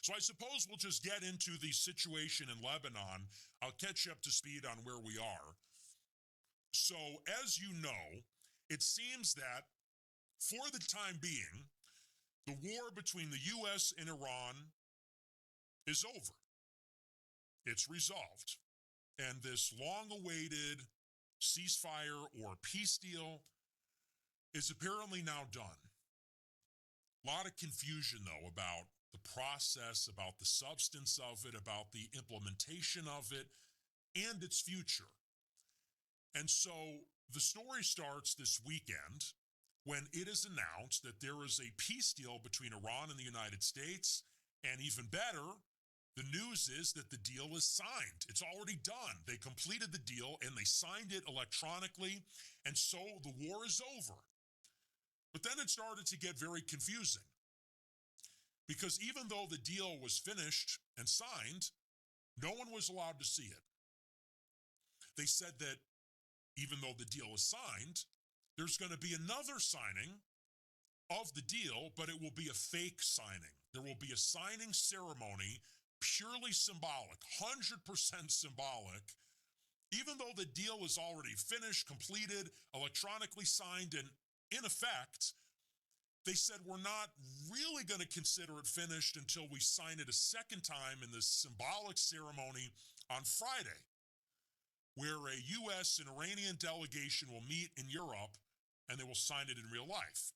So I suppose we'll just get into the situation in Lebanon. I'll catch you up to speed on where we are. So, as you know, it seems that for the time being, the war between the U.S. and Iran is over. It's resolved. And this long-awaited ceasefire or peace deal is apparently now done. A lot of confusion, though, about the process, about the substance of it, about the implementation of it, and its future. And so the story starts this weekend when it is announced that there is a peace deal between Iran and the United States, and even better, the news is that the deal is signed. It's already done. They completed the deal and they signed it electronically, and so the war is over. But then it started to get very confusing because even though the deal was finished and signed, no one was allowed to see it. They said that even though the deal is signed, there's going to be another signing of the deal, but it will be a fake signing. There will be a signing ceremony, purely symbolic, 100% symbolic, even though the deal is already finished, completed, electronically signed, and in effect, they said we're not really going to consider it finished until we sign it a second time in this symbolic ceremony on Friday, where a U.S. and Iranian delegation will meet in Europe and they will sign it in real life.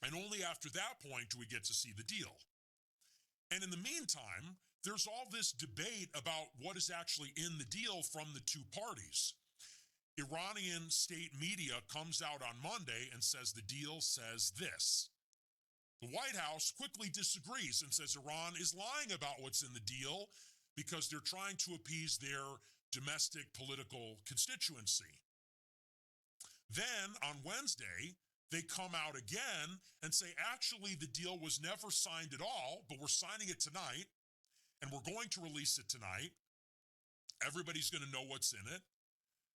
And only after that point do we get to see the deal. And in the meantime, there's all this debate about what is actually in the deal from the two parties. Iranian state media comes out on Monday and says the deal says this. The White House quickly disagrees and says Iran is lying about what's in the deal because they're trying to appease their domestic political constituency. Then on Wednesday, they come out again and say, actually, the deal was never signed at all, but we're signing it tonight, and we're going to release it tonight. Everybody's going to know what's in it.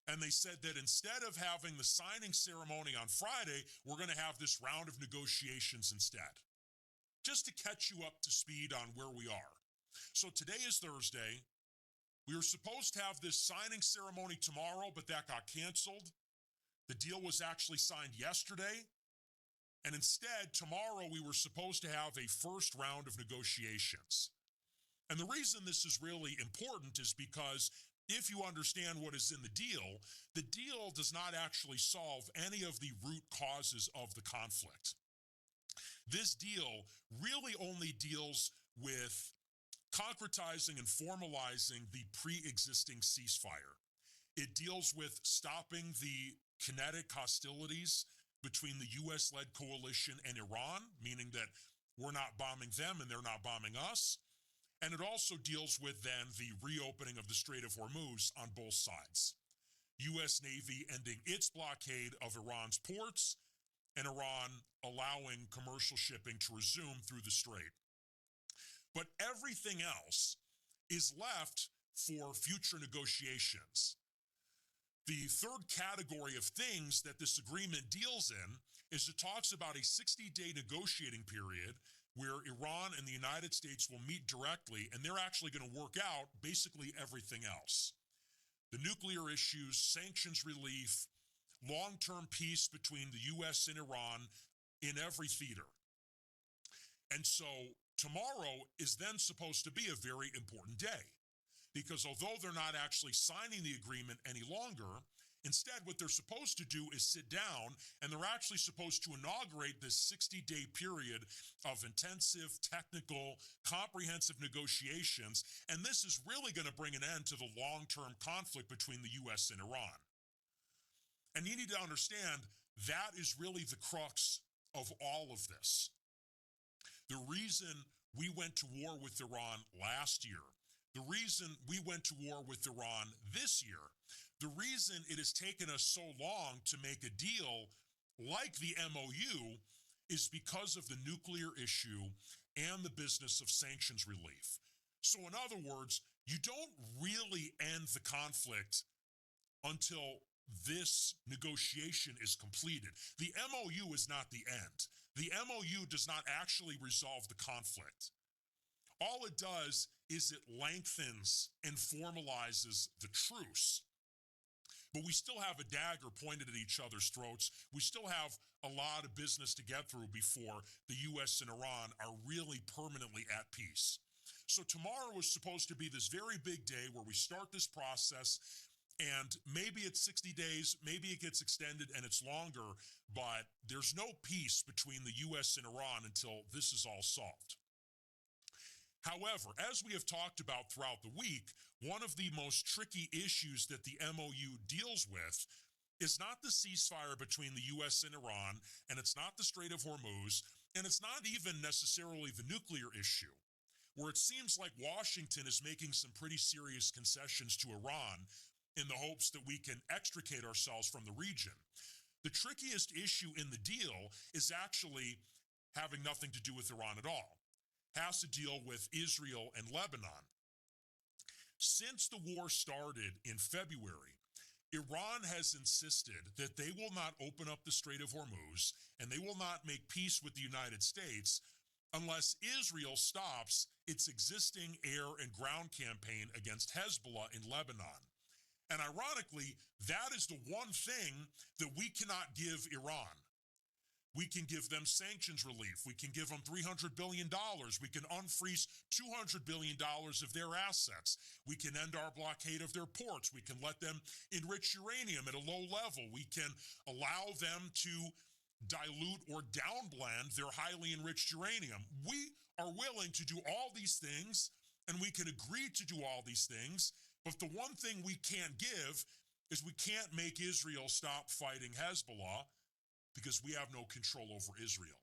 And they said that instead of having the signing ceremony on Friday, we're going to have this round of negotiations instead. Just to catch you up to speed on where we are. So today is Thursday. We were supposed to have this signing ceremony tomorrow, but that got canceled. The deal was actually signed yesterday. And instead, tomorrow we were supposed to have a first round of negotiations. And the reason this is really important is because if you understand what is in the deal does not actually solve any of the root causes of the conflict. This deal really only deals with concretizing and formalizing the pre-existing ceasefire. It deals with stopping the kinetic hostilities between the U.S.-led coalition and Iran, meaning that we're not bombing them and they're not bombing us. And it also deals with then the reopening of the Strait of Hormuz on both sides. U.S. Navy ending its blockade of Iran's ports and Iran allowing commercial shipping to resume through the strait. But everything else is left for future negotiations. The third category of things that this agreement deals in is it talks about a 60-day negotiating period where Iran and the United States will meet directly, and they're actually going to work out basically everything else. The nuclear issues, sanctions relief, long-term peace between the U.S. and Iran in every theater. And so tomorrow is then supposed to be a very important day, because although they're not actually signing the agreement any longer, instead what they're supposed to do is sit down and they're actually supposed to inaugurate this 60-day period of intensive, technical, comprehensive negotiations, and this is really going to bring an end to the long-term conflict between the U.S. and Iran. And you need to understand that is really the crux of all of this. The reason we went to war with Iran last year, the reason we went to war with Iran this year, the reason it has taken us so long to make a deal like the MOU is because of the nuclear issue and the business of sanctions relief. So in other words, you don't really end the conflict until this negotiation is completed. The MOU is not the end. The MOU does not actually resolve the conflict. All it does is it lengthens and formalizes the truce. But we still have a dagger pointed at each other's throats. We still have a lot of business to get through before the U.S. and Iran are really permanently at peace. So tomorrow was supposed to be this very big day where we start this process, and maybe it's 60 days, maybe it gets extended and it's longer, but there's no peace between the U.S. and Iran until this is all solved. However, as we have talked about throughout the week, one of the most tricky issues that the MOU deals with is not the ceasefire between the U.S. and Iran, and it's not the Strait of Hormuz, and it's not even necessarily the nuclear issue, where it seems like Washington is making some pretty serious concessions to Iran in the hopes that we can extricate ourselves from the region. The trickiest issue in the deal is actually having nothing to do with Iran at all. Has to deal with Israel and Lebanon. Since the war started in February, Iran has insisted that they will not open up the Strait of Hormuz and they will not make peace with the United States unless Israel stops its existing air and ground campaign against Hezbollah in Lebanon. And ironically, that is the one thing that we cannot give Iran. We can give them sanctions relief. We can give them $300 billion. We can unfreeze $200 billion of their assets. We can end our blockade of their ports. We can let them enrich uranium at a low level. We can allow them to dilute or downblend their highly enriched uranium. We are willing to do all these things, and we can agree to do all these things, but the one thing we can't give is we can't make Israel stop fighting Hezbollah, because we have no control over Israel.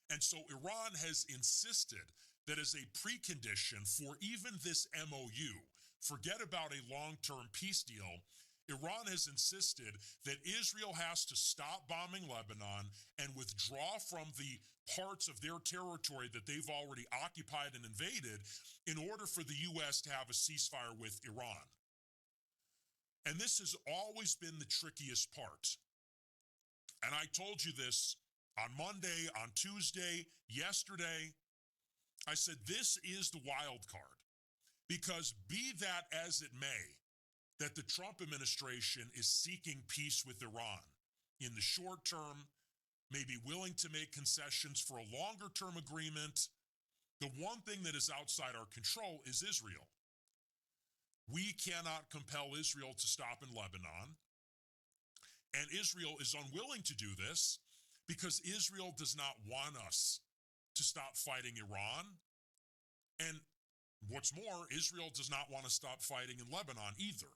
And so Iran has insisted that as a precondition for even this MOU, forget about a long-term peace deal, Iran has insisted that Israel has to stop bombing Lebanon and withdraw from the parts of their territory that they've already occupied and invaded in order for the U.S. to have a ceasefire with Iran. And this has always been the trickiest part. And I told you this on Monday, on Tuesday, yesterday. I said, this is the wild card. Because be that as it may, that the Trump administration is seeking peace with Iran in the short term, may be willing to make concessions for a longer term agreement. The one thing that is outside our control is Israel. We cannot compel Israel to stop in Lebanon. And Israel is unwilling to do this because Israel does not want us to stop fighting Iran. And what's more, Israel does not want to stop fighting in Lebanon either.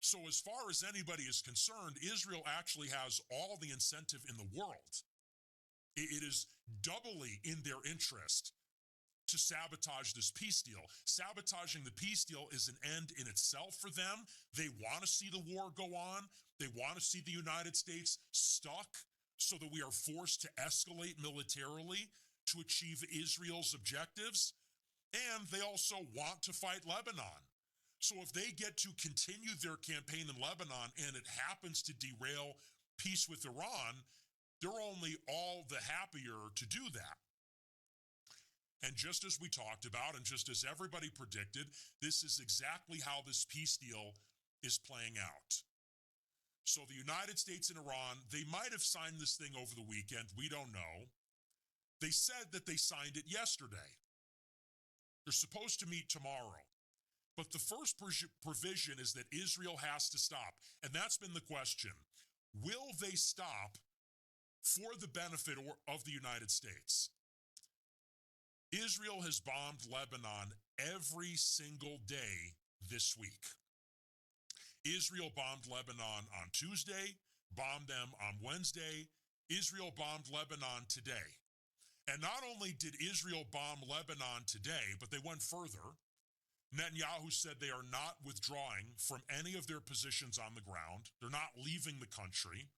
So as far as anybody is concerned, Israel actually has all the incentive in the world. It is doubly in their interest to sabotage this peace deal. Sabotaging the peace deal is an end in itself for them. They want to see the war go on. They want to see the United States stuck so that we are forced to escalate militarily to achieve Israel's objectives. And they also want to fight Lebanon. So if they get to continue their campaign in Lebanon and it happens to derail peace with Iran, they're only all the happier to do that. And just as we talked about, and just as everybody predicted, this is exactly how this peace deal is playing out. So the United States and Iran, they might have signed this thing over the weekend. We don't know. They said that they signed it yesterday. They're supposed to meet tomorrow. But the first provision is that Israel has to stop. And that's been the question. Will they stop for the benefit of the United States? Israel has bombed Lebanon every single day this week. Israel bombed Lebanon on Tuesday, bombed them on Wednesday. Israel bombed Lebanon today. And not only did Israel bomb Lebanon today, but they went further. Netanyahu said they are not withdrawing from any of their positions on the ground. They're not leaving the country.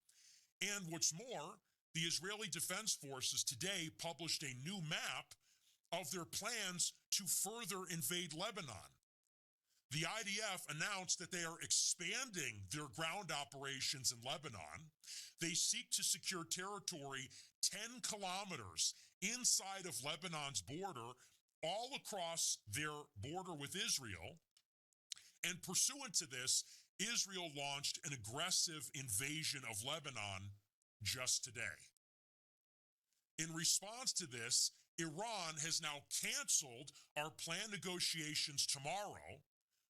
And what's more, the Israeli Defense Forces today published a new map of their plans to further invade Lebanon. The IDF announced that they are expanding their ground operations in Lebanon. They seek to secure territory 10 kilometers inside of Lebanon's border all across their border with Israel. And pursuant to this, Israel launched an aggressive invasion of Lebanon just today. In response to this, Iran has now canceled our planned negotiations tomorrow,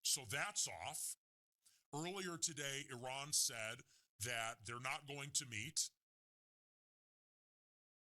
so that's off. Earlier today, Iran said that they're not going to meet.